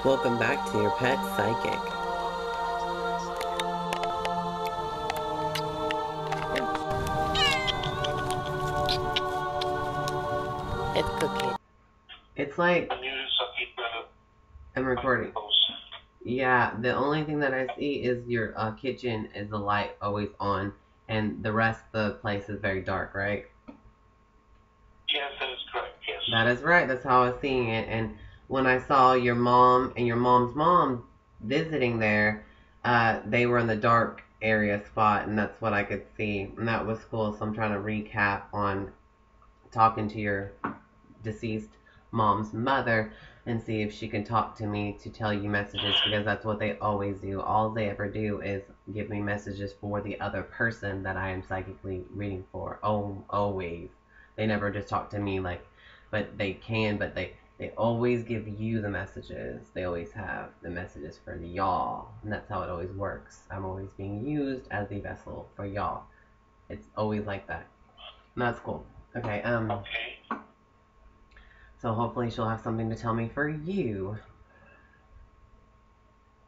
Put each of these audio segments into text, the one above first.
Welcome back to your pet psychic. It's cooking. It's like I'm recording. Yeah, the only thing that I see is your kitchen is the light always on, and the rest of the place is very dark, right? Yes, that is correct, yes. That is right, that's how I was seeing it. And when I saw your mom and your mom's mom visiting there, they were in the dark area spot, and that's what I could see. And that was cool, so I'm trying to recap on talking to your deceased mom's mother and see if she can talk to me to tell you messages, because that's what they always do. All they ever do is give me messages for the other person that I am psychically reading for. Oh, always. They never just talk to me, like, but they can, but they always give you the messages. They always have the messages for y'all, and that's how it always works. I'm always being used as the vessel for y'all. It's always like that. And that's cool. Okay, Okay. So hopefully she'll have something to tell me for you.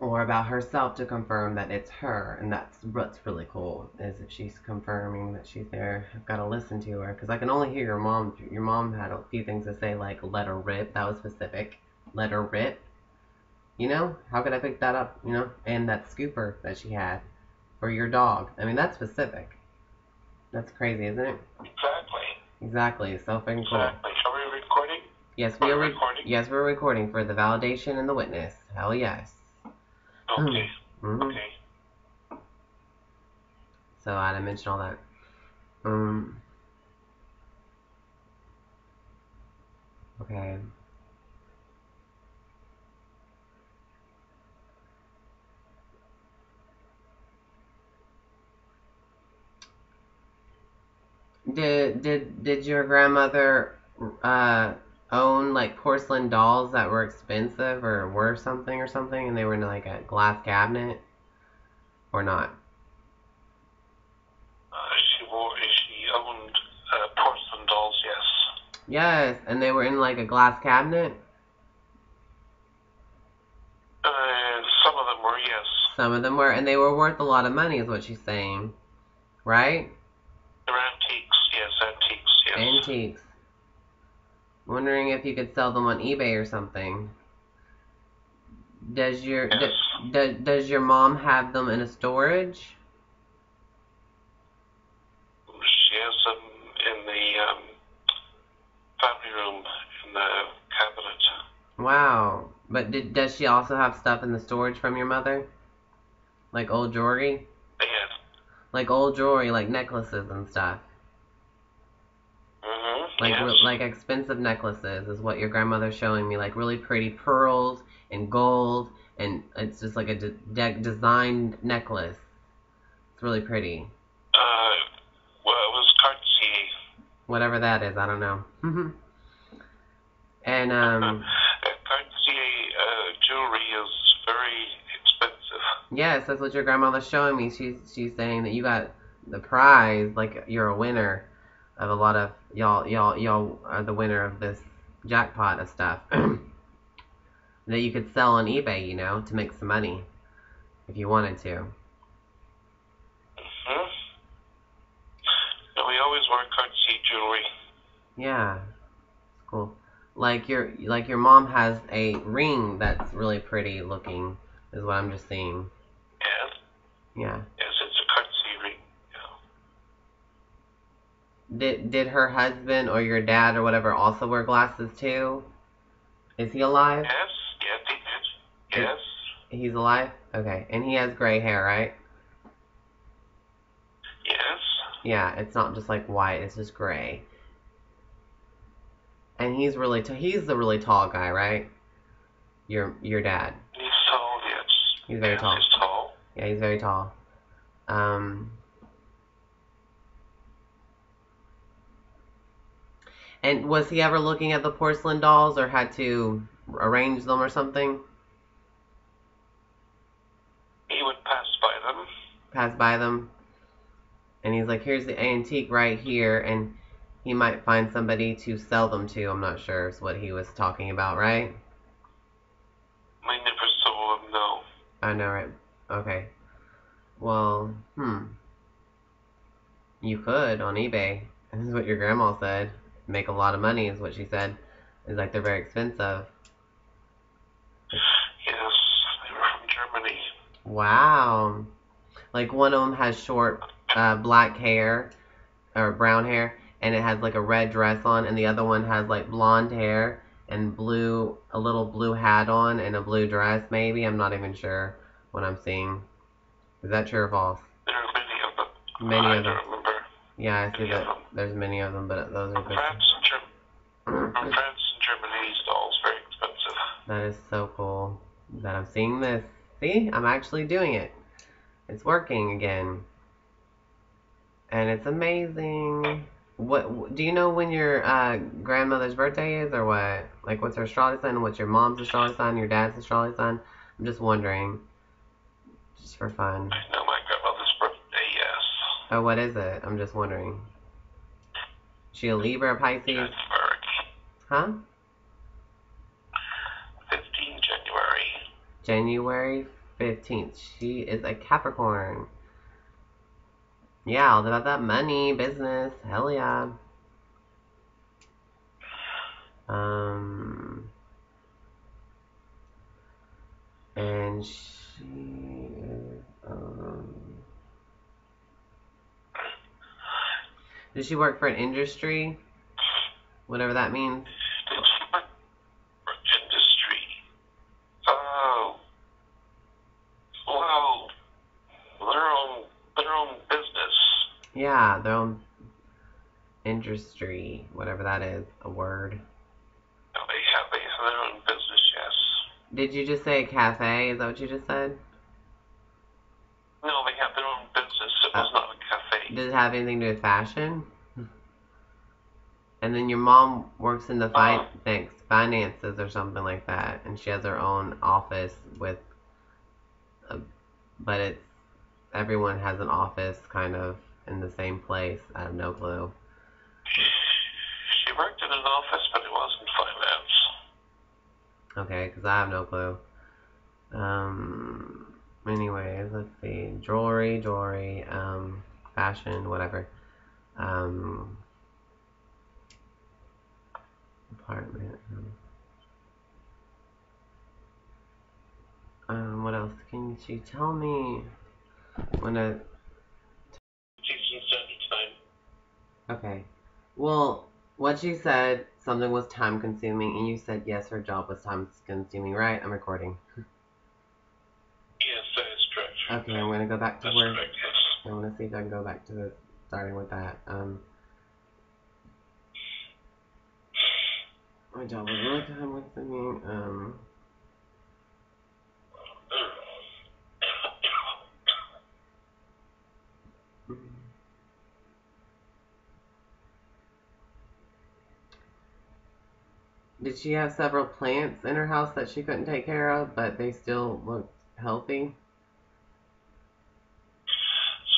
Or about herself to confirm that it's her. And that's what's really cool, is if she's confirming that she's there. I've got to listen to her, because I can only hear your mom. Your mom had a few things to say, like, let her rip. That was specific. Let her rip. You know? How could I pick that up, you know? And that scooper that she had for your dog. I mean, that's specific. That's crazy, isn't it? Exactly. So freaking cool. Exactly. Are we recording? Yes, we are recording. Yes, we're recording for the validation and the witness. Hell yes. Okay. Mm-hmm. Okay. So I didn't mention all that. Okay. Did your grandmother own like porcelain dolls that were expensive or worth something or something, and they were in like a glass cabinet, or not? She owned porcelain dolls, yes. Yes, and they were in like a glass cabinet. Some of them were, yes. Some of them were, and they were worth a lot of money, is what she's saying, right? They're antiques, yes, antiques, yes. Antiques. Wondering if you could sell them on eBay or something. Does your yes. does your mom have them in a storage? She has them in the family room in the cabinet. Wow. But does she also have stuff in the storage from your mother? Like old jewelry? Yes. Like old jewelry, like necklaces and stuff. Like, yes. like expensive necklaces is what your grandmother's showing me. Like really pretty pearls and gold, and it's just like a designed necklace. It's really pretty. Well, it was Cartier. Whatever that is, I don't know. And Cartier jewelry is very expensive. yes, that's what your grandmother's showing me. She's saying that you got the prize, like you're a winner of a lot of y'all are the winner of this jackpot of stuff that you could sell on eBay, you know, to make some money if you wanted to. No, we always wear Cartier jewelry. Yeah, it's cool. Like your mom has a ring that's really pretty looking, is what I'm just seeing. Yes. Yeah. Yes, it's a Cartier ring. Yeah. Did her husband or your dad or whatever also wear glasses too? Is he alive? Yes, yes, he did. Yes. He's alive? Okay. And he has gray hair, right? Yes. Yeah, it's not just like white, it's just gray. And he's really he's the really tall guy, right? Your dad. He's tall, yes. He's very tall. He's tall. Yeah, he's very tall. And was he ever looking at the porcelain dolls or had to arrange them or something? He would pass by them. Pass by them? And he's like, here's the antique right here, and he might find somebody to sell them to. I'm not sure is what he was talking about, right? I never I know, right? Okay. Well, you could on eBay. This is what your grandma said. Make a lot of money is what she said. It's like they're very expensive. Yes, they were from Germany. Wow. Like one of them has short black hair or brown hair, and it has like a red dress on, and the other one has like blonde hair and a little blue hat on, and a blue dress. Maybe I'm not even sure what I'm seeing. Is that true or false? There are many of them. Many of them. I don't remember. Yeah, I see that. There's many of them, but those are From France and Germany, these dolls very expensive. That is so cool that I'm seeing this. See, I'm actually doing it. It's working again. And it's amazing. What do you know when your grandmother's birthday is, or what? Like, what's her astrology sign? What's your mom's astrology sign? Your dad's astrology sign? I'm just wondering, just for fun. I know my grandmother's birthday, yes. Oh, what is it? I'm just wondering. She a Libra, Pisces? January. Huh? 15 January. January 15th. She is a Capricorn. Yeah, all about that money, business. Hell yeah. And she is, does she work for an industry? Whatever that means. Did she work for industry? Oh. Well, their own business. Yeah, their own industry. Whatever that is. A word. No, they have their own business, yes. Did you just say cafe? Is that what you just said? No, they have their own business. It was not a cafe. Does it have anything to do with fashion? And then your mom works in the finances or something like that, and she has her own office with, but everyone has an office kind of in the same place. I have no clue. She worked in an office, but it wasn't finance. Okay, because I have no clue. Anyways, let's see. Jewelry, fashion, whatever. Apartment. What else? Can she tell me when a... Eastern Standard Time. Okay. Well, what she said, something was time consuming, and you said yes, her job was time consuming, right? I'm recording. Yes, that is correct. Okay, I'm going to go back to That's work. correct, yes. I want to see if I can go back to starting with that. My job was really time consuming. Did she have several plants in her house that she couldn't take care of, but they still looked healthy?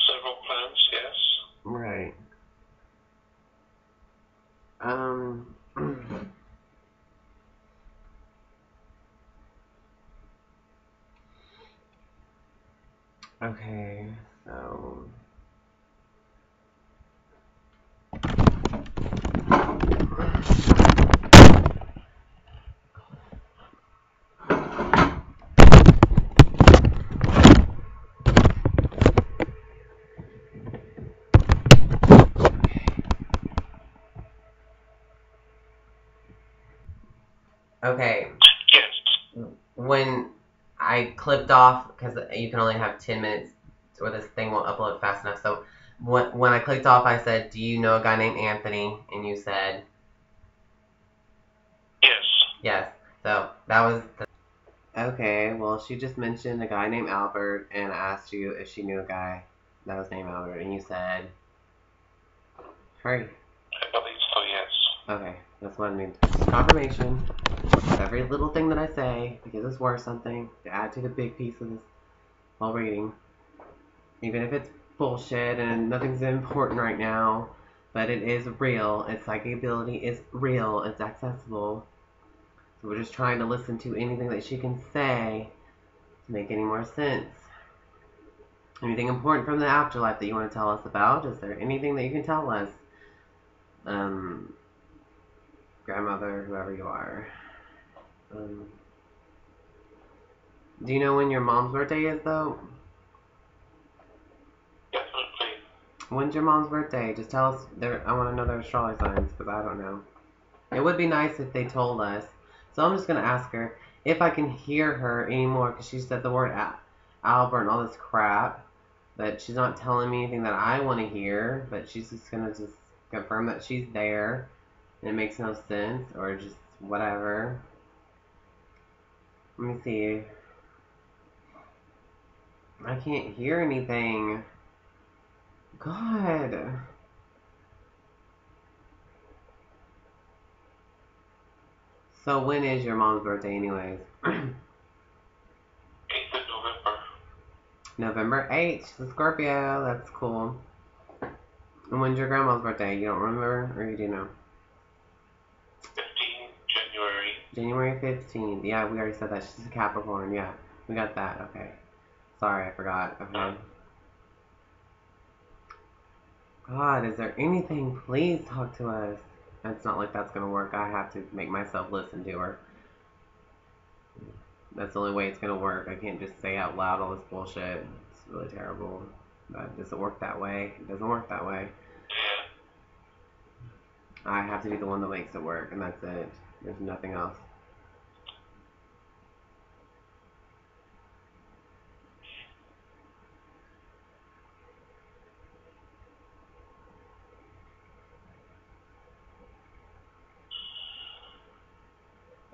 Several plants, yes. Right. Okay, so... Okay. Yes. When I clipped off, because you can only have 10 minutes or this thing won't upload fast enough, so when I clicked off, I said, do you know a guy named Anthony? And you said... Yes. Yes. So, that was... Okay, well, she just mentioned a guy named Albert, and I asked you if she knew a guy that was named Albert, and you said... Hurry. I believe so, yes. Okay, that's what I mean. Confirmation. Every little thing that I say, because it's worth something, to add to the big piece of this while reading. Even if it's bullshit and nothing's important right now, but it is real. Its psychic ability is real. It's accessible. So we're just trying to listen to anything that she can say to make any more sense. Anything important from the afterlife that you want to tell us about? Is there anything that you can tell us? Grandmother, whoever you are. Do you know when your mom's birthday is, though? Definitely. When's your mom's birthday? Just tell us. I want to know their astrology signs, because I don't know. It would be nice if they told us. So I'm just going to ask her if I can hear her anymore, because she said the word Albert and all this crap. But she's not telling me anything that I want to hear. But she's just going to just confirm that she's there. And it makes no sense. Or just whatever. Let me see. I can't hear anything. God. So when is your mom's birthday anyways? 8th of November. November 8th. She's a Scorpio. That's cool. And when's your grandma's birthday? You don't remember? Or you do know? 15 January. January 15th. Yeah, we already said that. She's a Capricorn. Yeah, we got that. Okay. Sorry, I forgot. Okay. God, is there anything? Please talk to us. It's not like that's going to work. I have to make myself listen to her. That's the only way it's going to work. I can't just say out loud all this bullshit. It's really terrible. But it doesn't work that way. It doesn't work that way. I have to be the one that makes it work, and that's it. There's nothing else.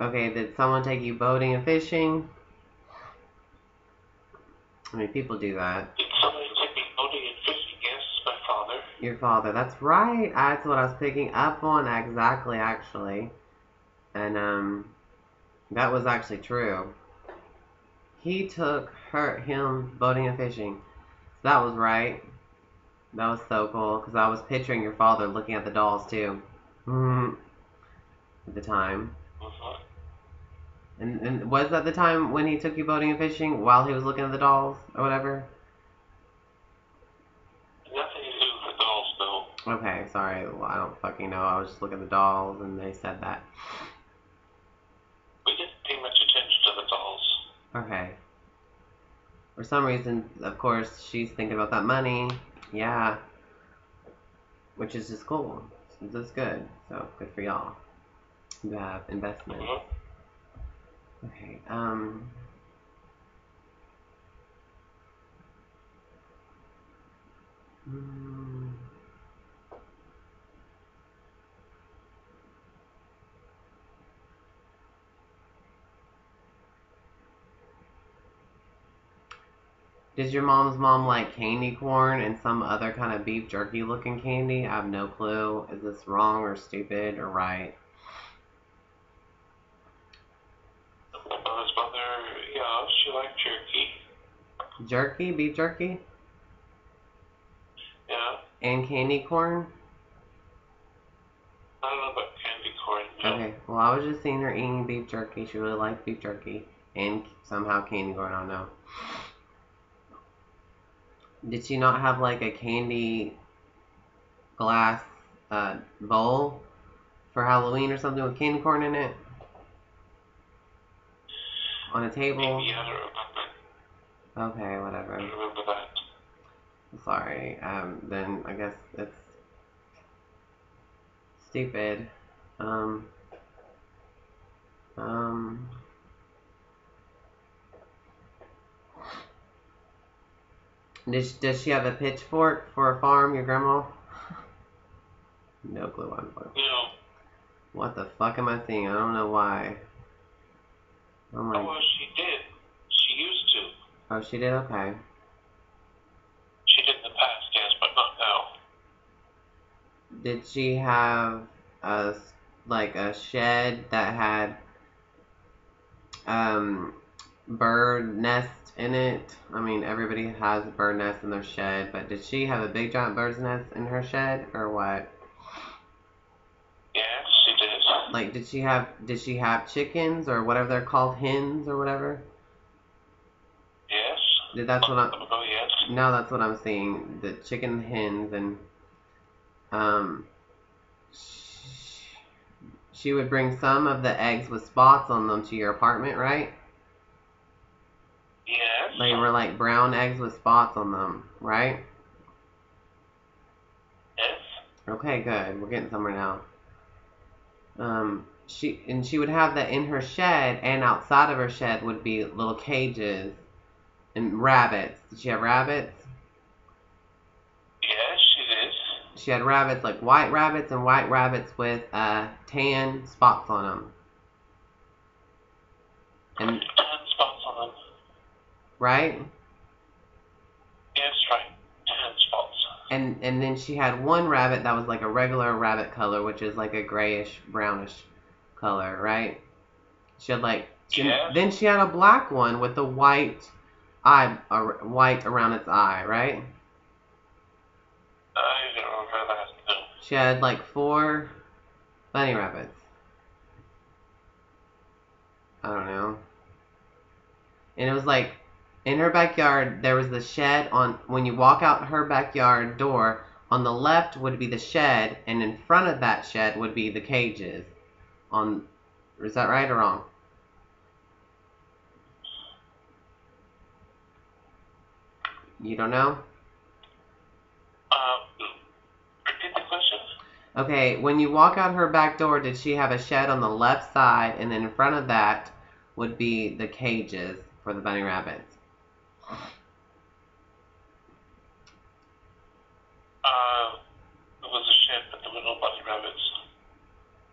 Okay, did someone take you boating and fishing? I mean, people do that. Did somebody take me boating and fishing? Yes, my father. Your father, that's right. That's what I was picking up on exactly, actually. And, that was actually true. He took him boating and fishing. So that was right. That was so cool, because I was picturing your father looking at the dolls, too. At the time. And was that the time when he took you boating and fishing while he was looking at the dolls or whatever? Nothing to do with the dolls, no. Okay, sorry. Well, I don't fucking know. I was just looking at the dolls and they said that. We didn't pay much attention to the dolls. Okay. For some reason, of course, she's thinking about that money. Yeah. Which is just cool. It's just good. So, good for y'all. You have investments. Okay, Does your mom's mom like candy corn and some other kind of beef jerky looking candy? I have no clue. Is this wrong or stupid or right? My mother's mother, yeah, she liked jerky. Jerky? Beef jerky? Yeah. And candy corn? I don't know about candy corn, no. Okay, well, I was just seeing her eating beef jerky. She really liked beef jerky. And somehow candy corn, I don't know. Did she not have like a candy glass bowl for Halloween or something with candy corn in it? On a table? Maybe, I don't remember. Okay, whatever. I don't remember that. Sorry. Then I guess it's stupid. Does she have a pitchfork for a farm, your grandma? No clue what I'm talking. No. What the fuck am I seeing? I don't know why. Oh my. Oh, well, she did. She used to. Oh, she did? Okay. She did in the past, yes, but not now. Did she have a shed that had bird nest in it? I mean, everybody has a bird nest in their shed, but did she have a big giant bird's nest in her shed or what? Yes, she did. Like, did she have chickens or whatever they're called, hens or whatever? That's what I'm. Oh, yes. Now that's what I'm seeing. The chicken hens, and um, she would bring some of the eggs with spots on them to your apartment, right? Yes. They were like brown eggs with spots on them, right? Yes. Okay, good. We're getting somewhere now. She would have that in her shed, and outside of her shed would be little cages and rabbits. Did she have rabbits? Yes, she did. She had rabbits, like white rabbits and white rabbits with tan spots on them. And 10 spots on them. right? Yes, right. 10 spots. And then she had one rabbit that was like a regular rabbit color, which is like a grayish brownish color, right? She had like Yes. then she had a black one with a white eye, white around its eye, right? I don't remember that. No. She had like 4 bunny rabbits. I don't know. And it was like in her backyard there was the shed on when you walk out her backyard door, on the left would be the shed, and in front of that shed would be the cages. Is that right or wrong? You don't know? Repeat the question. Okay, when you walk out her back door, did she have a shed on the left side, and then in front of that would be the cages for the bunny rabbits? It was a shed, but there were no bunny rabbits.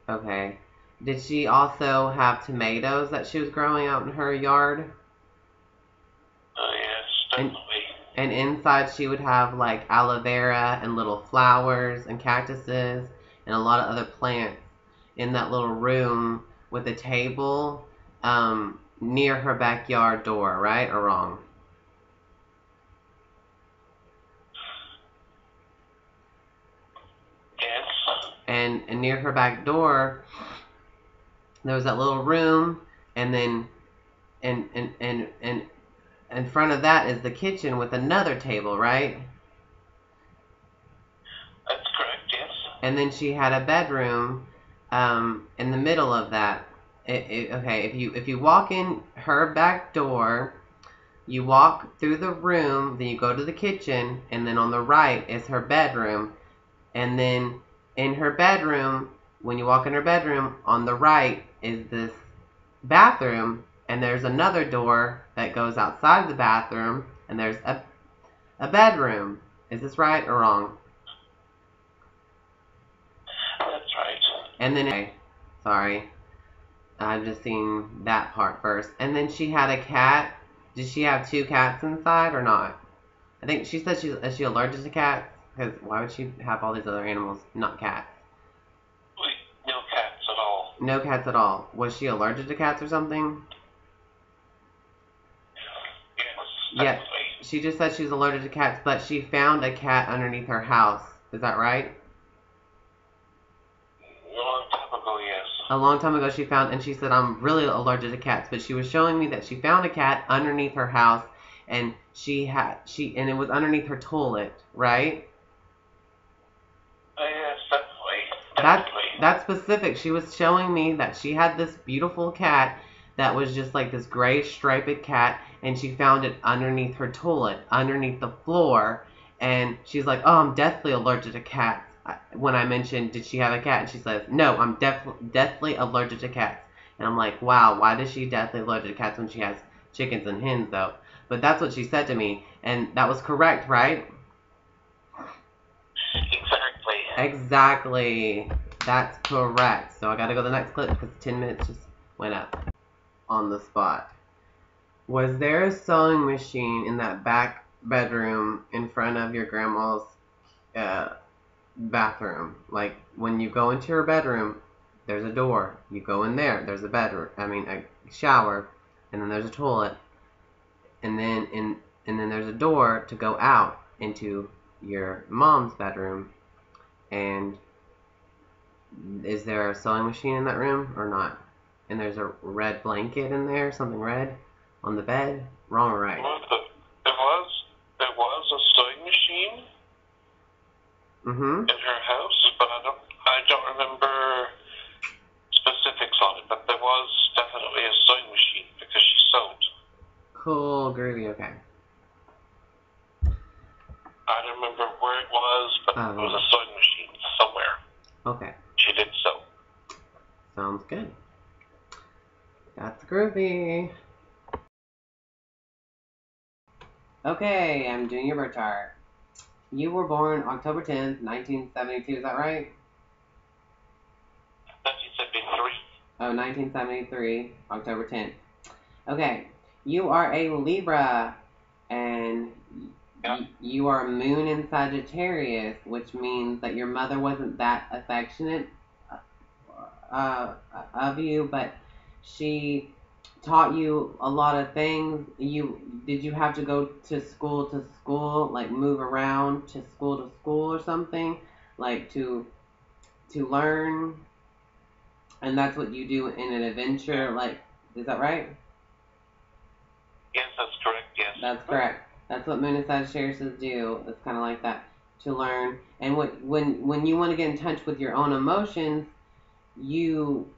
Okay. Did she also have tomatoes that she was growing out in her yard? Yes, definitely. And inside she would have like aloe vera and little flowers and cactuses and a lot of other plants in that little room with a table near her backyard door, right or wrong? Yes. And near her back door there was that little room, and then and in front of that is the kitchen with another table, right? That's correct, yes. And then she had a bedroom in the middle of that. Okay, if you walk in her back door, you walk through the room, then you go to the kitchen, and then on the right is her bedroom. And then in her bedroom, when you walk in her bedroom, on the right is this bathroom, and there's another door that goes outside of the bathroom, and there's a bedroom. Is this right or wrong? That's right. And then, okay, sorry, I've just seen that part first. And then she had a cat. Did she have 2 cats inside or not? I think she said is she allergic to cats? Because why would she have all these other animals, not cats? No cats at all. No cats at all. Was she allergic to cats or something? Yes. Yes. She just said she was allergic to cats, but she found a cat underneath her house. Is that right? A long time ago, yes. A long time ago she found, and she said, I'm really allergic to cats, but she was showing me that she found a cat underneath her house, and and it was underneath her toilet, right? Yes, definitely. That's specific. She was showing me that she had this beautiful cat that was just like this gray striped cat, and she found it underneath her toilet, underneath the floor, and she's like, oh, I'm deathly allergic to cats. When I mentioned, did she have a cat? And she says, no, I'm deathly allergic to cats. And I'm like, wow, why does she deathly allergic to cats when she has chickens and hens, though? But that's what she said to me, and that was correct, right? Exactly. That's correct. So I gotta go to the next clip because 10 minutes just went up on the spot. Was there a sewing machine in that back bedroom in front of your grandma's bathroom? Like when you go into her bedroom, there's a door. You go in there. There's a bedroom. A shower, and then there's a toilet, and then there's a door to go out into your mom's bedroom. And is there a sewing machine in that room or not? And there's a red blanket in there, something red on the bed. Wrong or right? There Mm-hmm. in her house, but I don't remember specifics on it. But there was definitely a sewing machine because she sewed. Cool, groovy. Okay. I don't remember where it was, but it was a sewing machine somewhere. Okay. She did sew. Sounds good. That's groovy. Okay, I'm doing your birth chart. You were born October 10th, 1972, is that right? 1973. Oh, 1973, October 10th. Okay, you are a Libra, and you are moon in Sagittarius, which means that your mother wasn't that affectionate of you, but she taught you a lot of things. Did you have to go to school, like move around to school or something, like to learn? And that's what you do in an adventure, like, is that right? Yes, that's correct, yes. That's correct. That's what Moon and Sagittarius do. It's kind of like that, to learn. And when you want to get in touch with your own emotions, you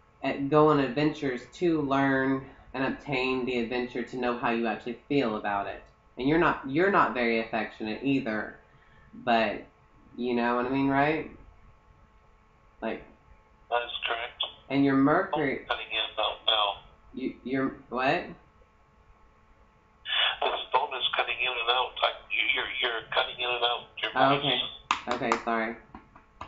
go on adventures to learn and obtain the adventure to know how you actually feel about it. And you're not very affectionate either, but you know what I mean, right? Like, that is correct. And your Mercury. Cutting in and out now. You're what? The phone is cutting in and out. You're cutting in and out. Your voice. Okay, sorry.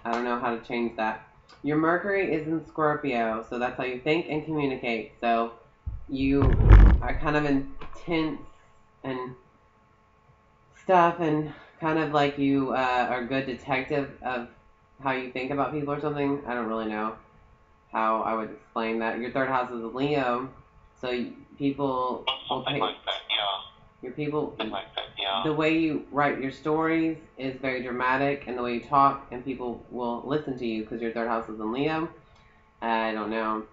I don't know how to change that. Your Mercury is in Scorpio, so that's how you think and communicate. So you are kind of intense and stuff, and kind of like you are a good detective of how you think about people or something. I don't really know how I would explain that. Your third house is a Leo, so people something like that, yeah. Your people, something like that, yeah. The way you write your stories is very dramatic, and the way you talk, and people will listen to you because your third house is in Leo. I don't know.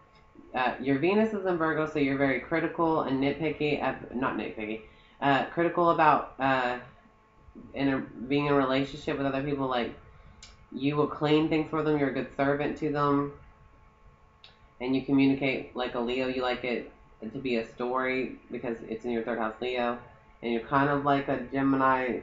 Your Venus is in Virgo, so you're very critical and nitpicky. Not nitpicky. Critical about being in a relationship with other people. Like, you will clean things for them. You're a good servant to them. And you communicate like a Leo. You like it to be a story because it's in your third house, Leo. And you're kind of like a Gemini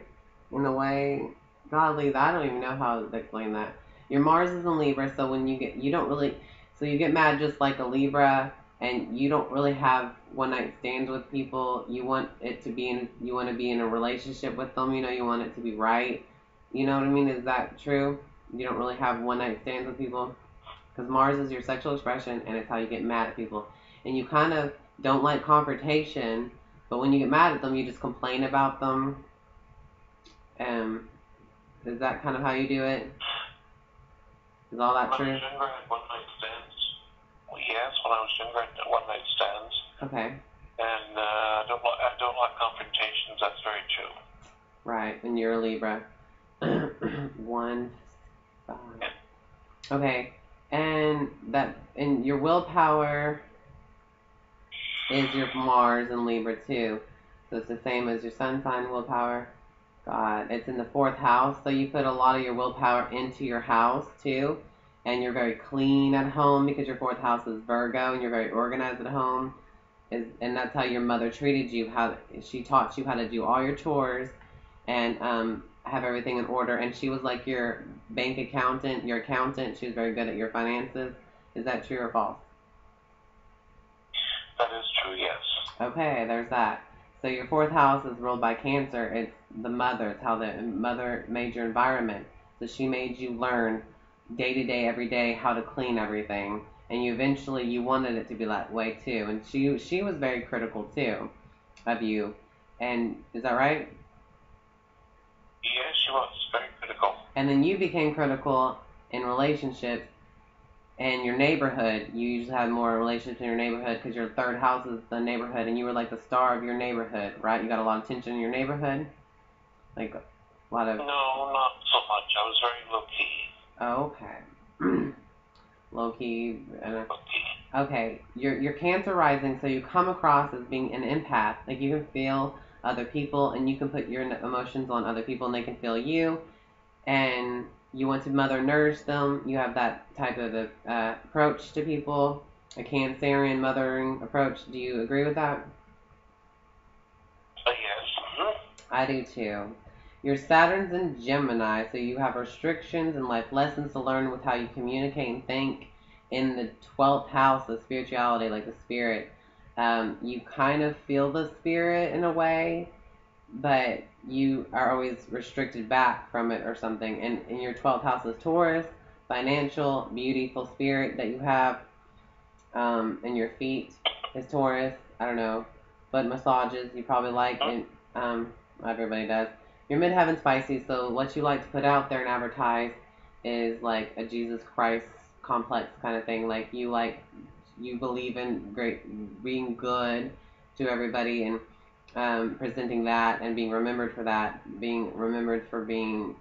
in a way. Godly, I don't even know how to explain that. Your Mars is in Libra, so when you get mad just like a Libra, and you don't really have one night stands with people. You want to be in a relationship with them. You want it to be right. You know what I mean? Is that true? You don't really have one night stands with people? Because Mars is your sexual expression, and it's how you get mad at people. And you kind of don't like confrontation, but when you get mad at them, you just complain about them. Is that kind of how you do it? Is all that true? When I was younger, I had one night stands. Well, yes, when I was younger, I had one night stands. Okay. And I don't like confrontations. That's very true. Right, and you're a Libra. 1, 5. Yeah. Okay. And your willpower is your Mars in Libra too. So it's the same as your sun sign willpower. God, it's in the 4th house, so you put a lot of your willpower into your house too. And you're very clean at home because your 4th house is Virgo, and you're very organized at home. And that's how your mother treated you. How she taught you how to do all your chores and have everything in order. And she was like your bank accountant, your accountant. She was very good at your finances. Is that true or false? That is true, yes. Okay, there's that. So your 4th house is ruled by Cancer. It's the mother. It's how the mother made your environment. So she made you learn day to day, every day, how to clean everything. And you wanted it to be that way too. And she was very critical too of you. And is that right? Yes, she was very critical. And then you became critical in relationships and your neighborhood. You usually have more relationships in your neighborhood because your 3rd house is the neighborhood, and you were like the star of your neighborhood, right? You got a lot of attention in your neighborhood, like a lot of. No, not so much. I was very low key. Oh, okay. Low key. Okay, you're Cancer rising, so you come across as being an empath. Like, you can feel other people, and you can put your emotions on other people, and they can feel you. And You want to mother nourish them. You have that type of approach to people, a Cancerian mothering approach. Do you agree with that? Yes. I do too. Your Saturn's in Gemini, so you have restrictions and life lessons to learn with how you communicate and think. In the 12th house of spirituality, like the spirit, you kind of feel the spirit in a way, but you are always restricted back from it or something. And in your 12th house is Taurus, financial, beautiful spirit that you have. And your feet is Taurus. I don't know, foot massages you probably like, and everybody does. Your midheaven's Pisces, so what you like to put out there and advertise is like a Jesus Christ complex kind of thing. Like you believe in being good to everybody and presenting that and being remembered for that, being remembered for being